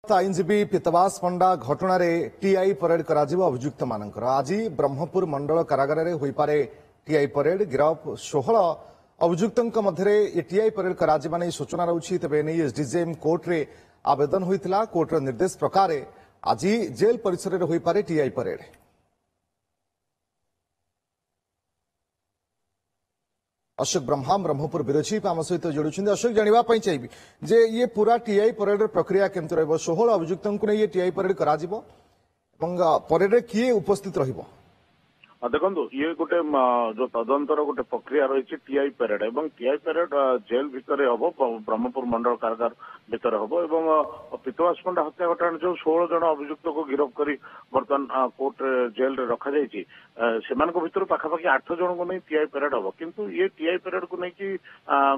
आईनजीवी पीतवास पंडा घटना TI parade करा अभियुक्त मानकर आज ब्रह्मपुर मंडल कारागार में होईपारे टीआई परेड गिरफ 16 अभियुक्तों मध्य टीआई परेड करा सूचना रही तेज नहीं एसडीजेएम कोर्ट रे आवेदन होता कोर्टर निर्देश प्रकार आज जेल परिसर में होईपारे TI parade. Ashok Brahma Brahmapur bureau chief आम सहित जोड़ी अशोक जानापी चाहिए जे ये पूरा टीआई परेड प्रक्रिया केमती रही 16 अभियुक्तों को नहीं टीआई परेड करा परेड किए उपस्थित रही देखो ये गोटे जो तदंतर गोटे प्रक्रिया रही टीआई परेड एवं टीआई परेड जेल भितर हम ब्रह्मपुर मंडल कारागार भितर हम पीतवास पंडा हत्या घटना जो 16 जन अभियुक्त को गिरफ्त कर बर्तमान कोर्ट जेल रखा से भर पाखापाखि 8 जन को नहीं टीआई परेड हम किंतु ये टीआई परेड को लेकिन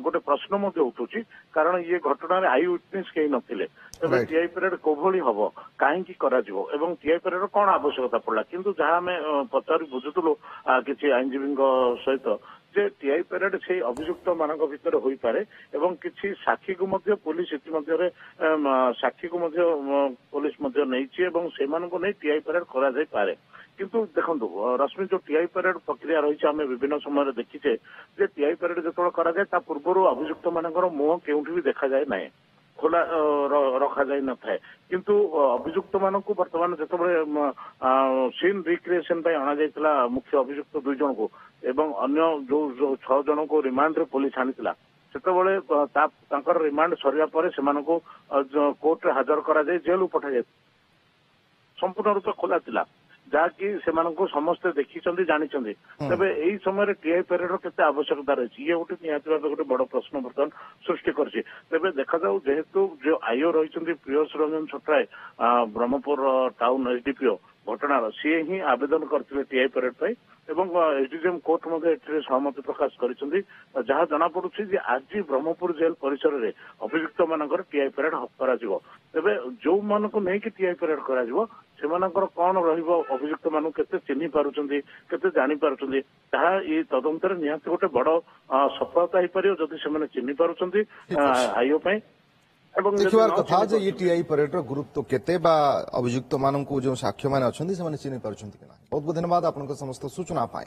गोटे प्रश्न उठू कारण ये घटना आई विटनेस कहीं नथिले तेज टीआई परेड कोभली हम कहीं टीआई परेड कौन आवश्यकता पड़ा किंतु जहाँ आम पचार बुझुलु किसी आईनजीवी सहित जे टीआई परेड से अभियुक्त मान भर हो पारे एवं किसी साक्षी को पुलिस इतिमध्य साक्षी को पुलिस नहीं टीआई परेड करा जाई पारे किंतु देखो रश्मि जो टीआई परेड प्रक्रिया रही आम विभिन्न समय देखीचे जे टीआई परेड जो कराए ता पूर्व अभियुक्त मानकर मुह केउठी भी देखा जाए ना खोला रखा जाए न था किंतु अभियुक्त मानक बर्तमान जो सीन रिक्रिएशन अणा जाइला मुख्य अभियुक्त 2 जन को एवं अन्य जो 6 जन को रिमांड रे पुलिस आनीला से रिमांड सरिया पर कोर्ट रे हाजर करा जाए जेल पठा जाए संपूर्ण रूप खोला थिला जहाँकि समस्ते देखी जानी तेज यही समय टीआई परेड केते आवश्यकता रही ये गोटे निहती भाव गोटे बड़ प्रश्न बर्तमान सृष्टि करछि तेज देखा जाऊ जेहेतु जो आईओ रही प्रियस रंजन छोटराय ब्रह्मपुर टाउन एसडीपीओ घटनार सी ही आवेदन करते टीआई परेड एवं एसडीजेएम कोर्ट सहमति प्रकाश कर जहाँ जना पड़ी आज ब्रह्मपुर जेल परिसर में अभियुक्त मानकर टीआई परेड करा तेबे जो मानक नहीं कि टीआई परेड करा कौन अभियुक्त मान के चिन्ह पार्टी के जानी पार्टी ये तदंतर निहत गोटे बड़ सफलता हो पार जदि से चिन्ह पार्टी आईओ देखिबार कथा जे ये टीआई परेड गुरुत्व केते बा अभियुक्त मानक जो साक्ष्य मान अच्छा चिन्ह पार्टी बहुत बहुत धन्यवाद आपन समस्त सूचना पाए।